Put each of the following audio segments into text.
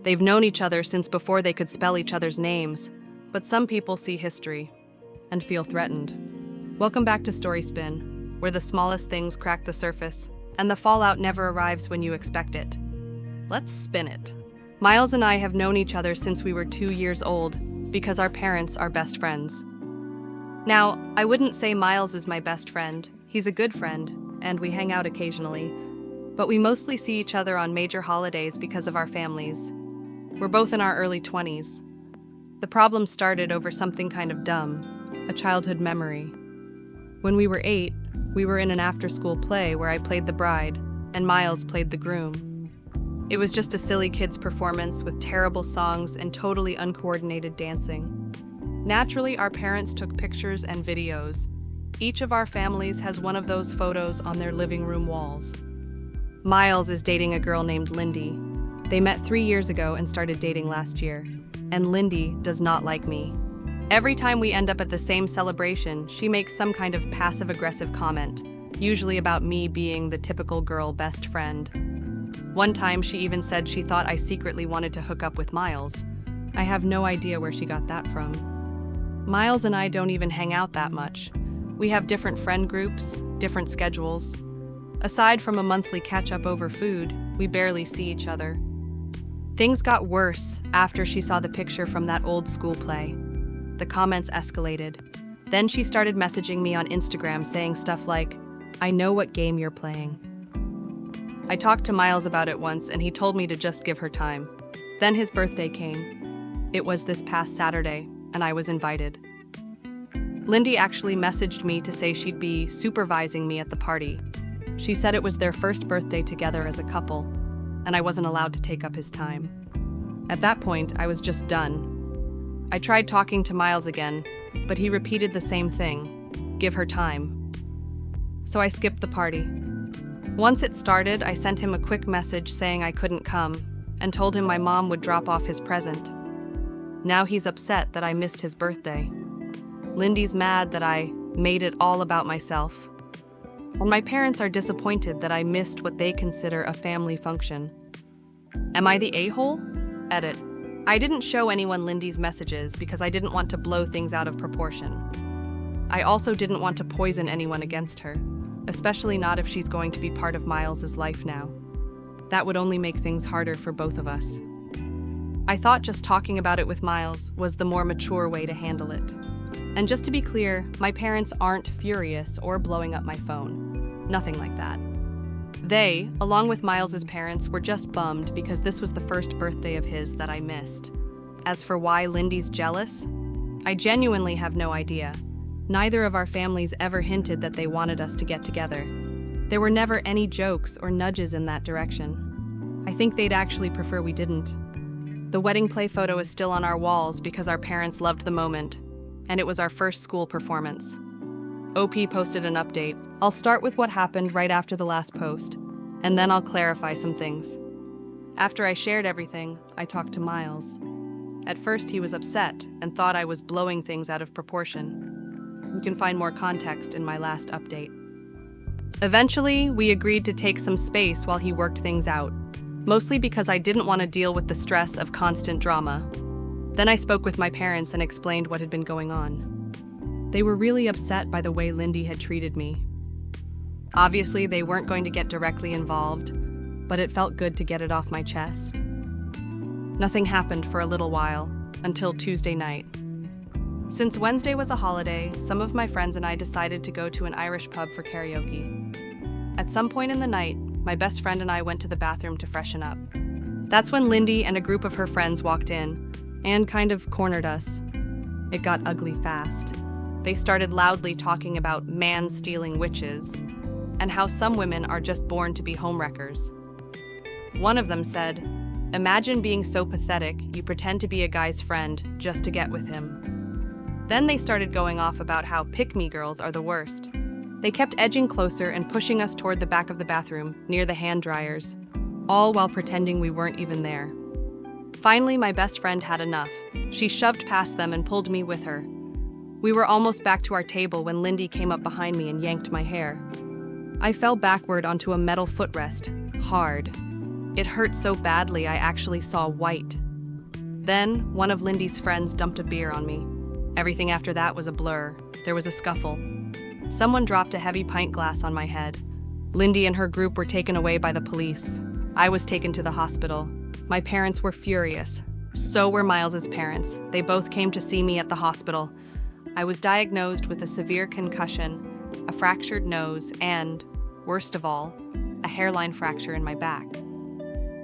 They've known each other since before they could spell each other's names, but some people see history and feel threatened. Welcome back to StorySpin, where the smallest things crack the surface, and the fallout never arrives when you expect it. Let's spin it. Miles and I have known each other since we were 2 years old, because our parents are best friends. Now, I wouldn't say Miles is my best friend. He's a good friend, and we hang out occasionally. But we mostly see each other on major holidays because of our families. We're both in our early 20s. The problem started over something kind of dumb, a childhood memory. When we were 8, we were in an after-school play where I played the bride, and Miles played the groom. It was just a silly kid's performance with terrible songs and totally uncoordinated dancing. Naturally, our parents took pictures and videos. Each of our families has one of those photos on their living room walls. Miles is dating a girl named Lindy. They met 3 years ago and started dating last year. And Lindy does not like me. Every time we end up at the same celebration, she makes some kind of passive-aggressive comment, usually about me being the typical girl best friend. One time, she even said she thought I secretly wanted to hook up with Miles. I have no idea where she got that from. Miles and I don't even hang out that much. We have different friend groups, different schedules. Aside from a monthly catch-up over food, we barely see each other. Things got worse after she saw the picture from that old school play. The comments escalated. Then she started messaging me on Instagram saying stuff like, "I know what game you're playing." I talked to Miles about it once and he told me to just give her time. Then his birthday came. It was this past Saturday, and I was invited. Lindy actually messaged me to say she'd be supervising me at the party. She said it was their first birthday together as a couple, and I wasn't allowed to take up his time. At that point, I was just done. I tried talking to Miles again, but he repeated the same thing, give her time. So I skipped the party. Once it started, I sent him a quick message saying I couldn't come, and told him my mom would drop off his present. Now he's upset that I missed his birthday. Lindy's mad that I made it all about myself. And my parents are disappointed that I missed what they consider a family function. Am I the a-hole? Edit. I didn't show anyone Lindy's messages because I didn't want to blow things out of proportion. I also didn't want to poison anyone against her, especially not if she's going to be part of Miles's life now. That would only make things harder for both of us. I thought just talking about it with Miles was the more mature way to handle it. And just to be clear, my parents aren't furious or blowing up my phone. Nothing like that. They, along with Miles's parents, were just bummed because this was the first birthday of his that I missed. As for why Lindy's jealous, I genuinely have no idea. Neither of our families ever hinted that they wanted us to get together. There were never any jokes or nudges in that direction. I think they'd actually prefer we didn't. The wedding play photo is still on our walls because our parents loved the moment, and it was our first school performance. OP posted an update. I'll start with what happened right after the last post, and then I'll clarify some things. After I shared everything, I talked to Miles. At first, he was upset and thought I was blowing things out of proportion. You can find more context in my last update. Eventually, we agreed to take some space while he worked things out, mostly because I didn't want to deal with the stress of constant drama. Then I spoke with my parents and explained what had been going on. They were really upset by the way Lindy had treated me. Obviously, they weren't going to get directly involved, but it felt good to get it off my chest. Nothing happened for a little while, until Tuesday night. Since Wednesday was a holiday, some of my friends and I decided to go to an Irish pub for karaoke. At some point in the night, my best friend and I went to the bathroom to freshen up. That's when Lindy and a group of her friends walked in and kind of cornered us. It got ugly fast. They started loudly talking about man-stealing witches and how some women are just born to be homewreckers. One of them said, "Imagine being so pathetic you pretend to be a guy's friend just to get with him." Then they started going off about how pick-me girls are the worst. They kept edging closer and pushing us toward the back of the bathroom, near the hand dryers, all while pretending we weren't even there. Finally, my best friend had enough. She shoved past them and pulled me with her. We were almost back to our table when Lindy came up behind me and yanked my hair. I fell backward onto a metal footrest, hard. It hurt so badly I actually saw white. Then, one of Lindy's friends dumped a beer on me. Everything after that was a blur. There was a scuffle. Someone dropped a heavy pint glass on my head. Lindy and her group were taken away by the police. I was taken to the hospital. My parents were furious. So were Miles's parents. They both came to see me at the hospital. I was diagnosed with a severe concussion, a fractured nose, and, worst of all, a hairline fracture in my back.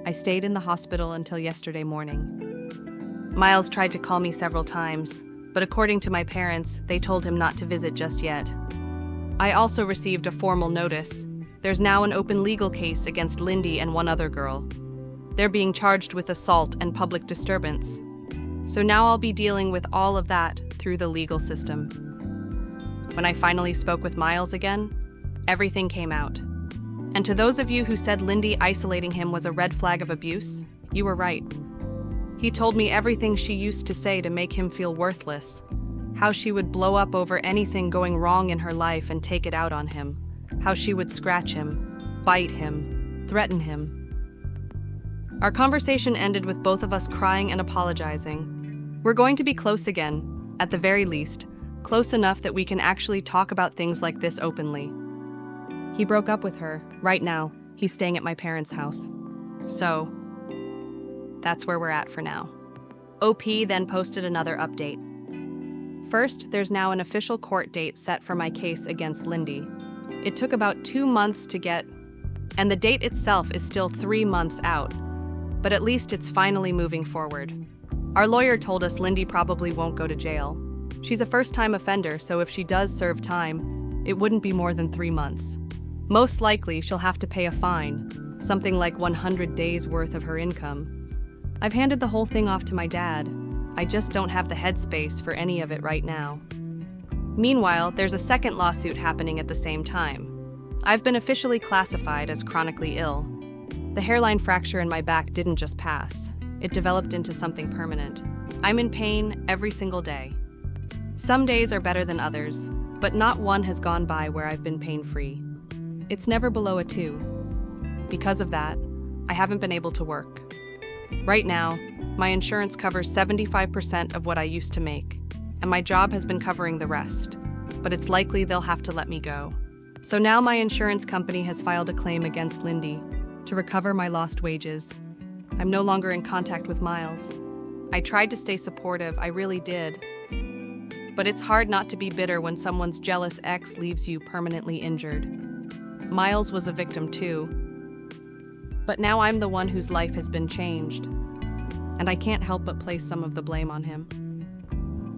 I stayed in the hospital until yesterday morning. Miles tried to call me several times, but according to my parents, they told him not to visit just yet. I also received a formal notice. There's now an open legal case against Lindy and one other girl. They're being charged with assault and public disturbance. So now I'll be dealing with all of that through the legal system. When I finally spoke with Miles again, everything came out. And to those of you who said Lindy isolating him was a red flag of abuse, you were right. He told me everything she used to say to make him feel worthless, how she would blow up over anything going wrong in her life and take it out on him, how she would scratch him, bite him, threaten him. Our conversation ended with both of us crying and apologizing. We're going to be close again, at the very least, close enough that we can actually talk about things like this openly. He broke up with her. Right now, he's staying at my parents' house. So, that's where we're at for now. OP then posted another update. First, there's now an official court date set for my case against Lindy. It took about 2 months to get, and the date itself is still 3 months out, but at least it's finally moving forward. Our lawyer told us Lindy probably won't go to jail. She's a first-time offender, so if she does serve time, it wouldn't be more than 3 months. Most likely, she'll have to pay a fine, something like 100 days worth of her income. I've handed the whole thing off to my dad. I just don't have the headspace for any of it right now. Meanwhile, there's a second lawsuit happening at the same time. I've been officially classified as chronically ill. The hairline fracture in my back didn't just pass. It developed into something permanent. I'm in pain every single day. Some days are better than others, but not one has gone by where I've been pain-free. It's never below a 2. Because of that, I haven't been able to work. Right now, my insurance covers 75% of what I used to make, and my job has been covering the rest, but it's likely they'll have to let me go. So now my insurance company has filed a claim against Lindy to recover my lost wages. I'm no longer in contact with Miles. I tried to stay supportive, I really did. But it's hard not to be bitter when someone's jealous ex leaves you permanently injured. Miles was a victim too. But now I'm the one whose life has been changed, and I can't help but place some of the blame on him.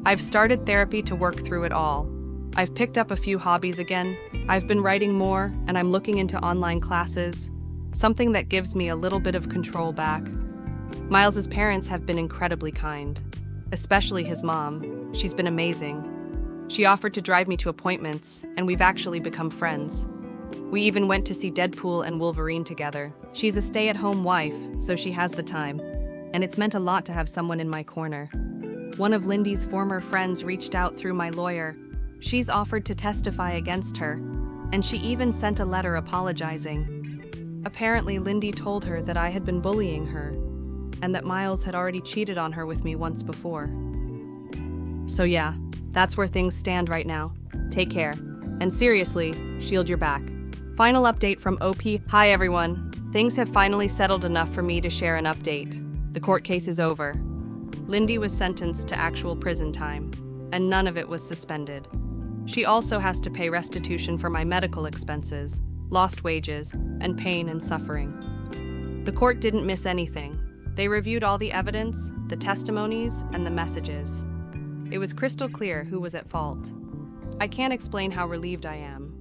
I've started therapy to work through it all. I've picked up a few hobbies again. I've been writing more, and I'm looking into online classes, something that gives me a little bit of control back. Miles's parents have been incredibly kind, especially his mom. She's been amazing. She offered to drive me to appointments, and we've actually become friends. We even went to see Deadpool and Wolverine together. She's a stay-at-home wife, so she has the time, and it's meant a lot to have someone in my corner. One of Lindy's former friends reached out through my lawyer. She's offered to testify against her, and she even sent a letter apologizing. Apparently, Lindy told her that I had been bullying her, and that Miles had already cheated on her with me once before. So yeah, that's where things stand right now. Take care. And seriously, shield your back. Final update from OP. Hi everyone. Things have finally settled enough for me to share an update. The court case is over. Lindy was sentenced to actual prison time, and none of it was suspended. She also has to pay restitution for my medical expenses, lost wages, and pain and suffering. The court didn't miss anything. They reviewed all the evidence, the testimonies, and the messages. It was crystal clear who was at fault. I can't explain how relieved I am.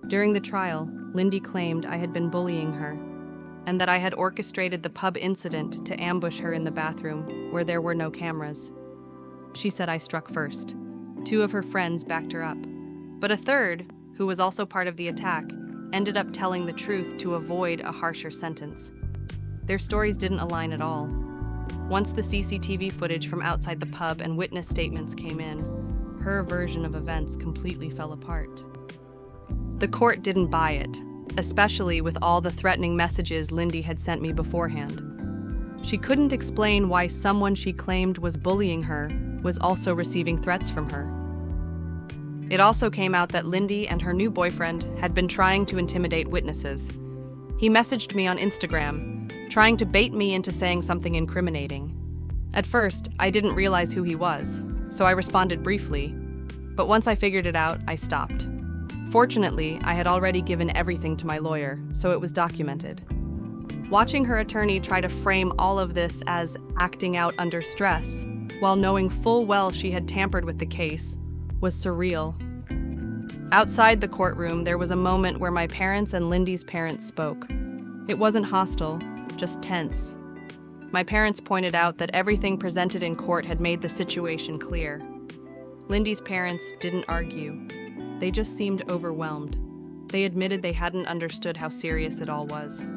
During the trial, Lindy claimed I had been bullying her, and that I had orchestrated the pub incident to ambush her in the bathroom where there were no cameras. She said I struck first. 2 of her friends backed her up, but a third, who was also part of the attack, ended up telling the truth to avoid a harsher sentence. Their stories didn't align at all. Once the CCTV footage from outside the pub and witness statements came in, her version of events completely fell apart. The court didn't buy it. especially with all the threatening messages Lindy had sent me beforehand. She couldn't explain why someone she claimed was bullying her was also receiving threats from her. It also came out that Lindy and her new boyfriend had been trying to intimidate witnesses. He messaged me on Instagram, trying to bait me into saying something incriminating. At first, I didn't realize who he was, so I responded briefly, but once I figured it out, I stopped. Fortunately, I had already given everything to my lawyer, so it was documented. Watching her attorney try to frame all of this as acting out under stress, while knowing full well she had tampered with the case, was surreal. Outside the courtroom, there was a moment where my parents and Lindy's parents spoke. It wasn't hostile, just tense. My parents pointed out that everything presented in court had made the situation clear. Lindy's parents didn't argue. They just seemed overwhelmed. They admitted they hadn't understood how serious it all was.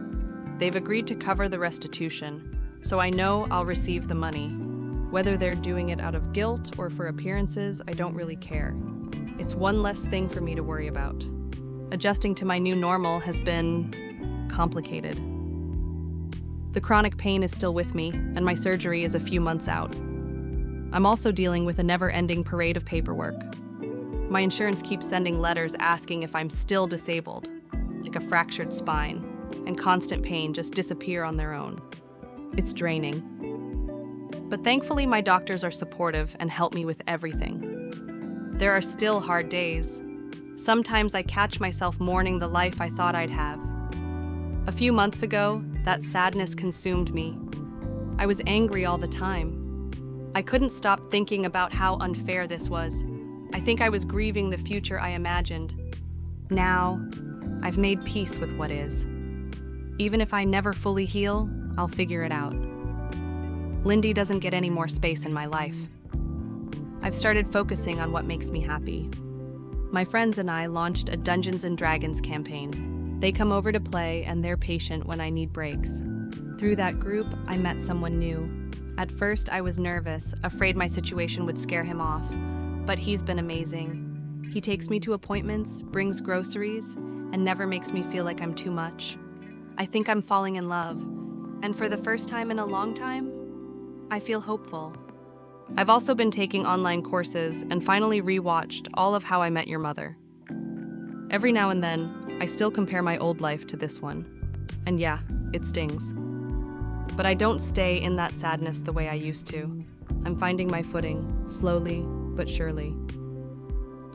They've agreed to cover the restitution, so I know I'll receive the money. Whether they're doing it out of guilt or for appearances, I don't really care. It's one less thing for me to worry about. Adjusting to my new normal has been complicated. The chronic pain is still with me, and my surgery is a few months out. I'm also dealing with a never-ending parade of paperwork. My insurance keeps sending letters asking if I'm still disabled, like a fractured spine, and constant pain just disappear on their own. It's draining. But thankfully, my doctors are supportive and help me with everything. There are still hard days. Sometimes I catch myself mourning the life I thought I'd have. A few months ago, that sadness consumed me. I was angry all the time. I couldn't stop thinking about how unfair this was. I think I was grieving the future I imagined. Now, I've made peace with what is. Even if I never fully heal, I'll figure it out. Lindy doesn't get any more space in my life. I've started focusing on what makes me happy. My friends and I launched a Dungeons & Dragons campaign. They come over to play and they're patient when I need breaks. Through that group, I met someone new. At first, I was nervous, afraid my situation would scare him off, but he's been amazing. He takes me to appointments, brings groceries, and never makes me feel like I'm too much. I think I'm falling in love, and for the first time in a long time, I feel hopeful. I've also been taking online courses and finally rewatched all of How I Met Your Mother. Every now and then, I still compare my old life to this one. And yeah, it stings. But I don't stay in that sadness the way I used to. I'm finding my footing, slowly but surely.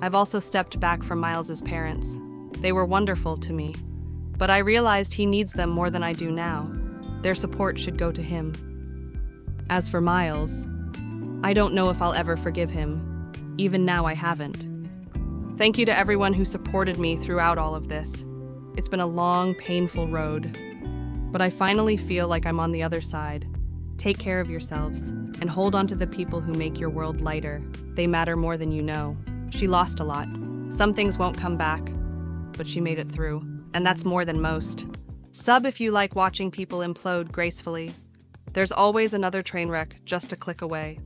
I've also stepped back from Miles's parents. They were wonderful to me, but I realized he needs them more than I do now. Their support should go to him. As for Miles, I don't know if I'll ever forgive him. Even now, I haven't. Thank you to everyone who supported me throughout all of this. It's been a long, painful road, but I finally feel like I'm on the other side. Take care of yourselves and hold on to the people who make your world lighter. They matter more than you know. She lost a lot. Some things won't come back, but she made it through, and that's more than most. Sub if you like watching people implode gracefully. There's always another train wreck just a click away.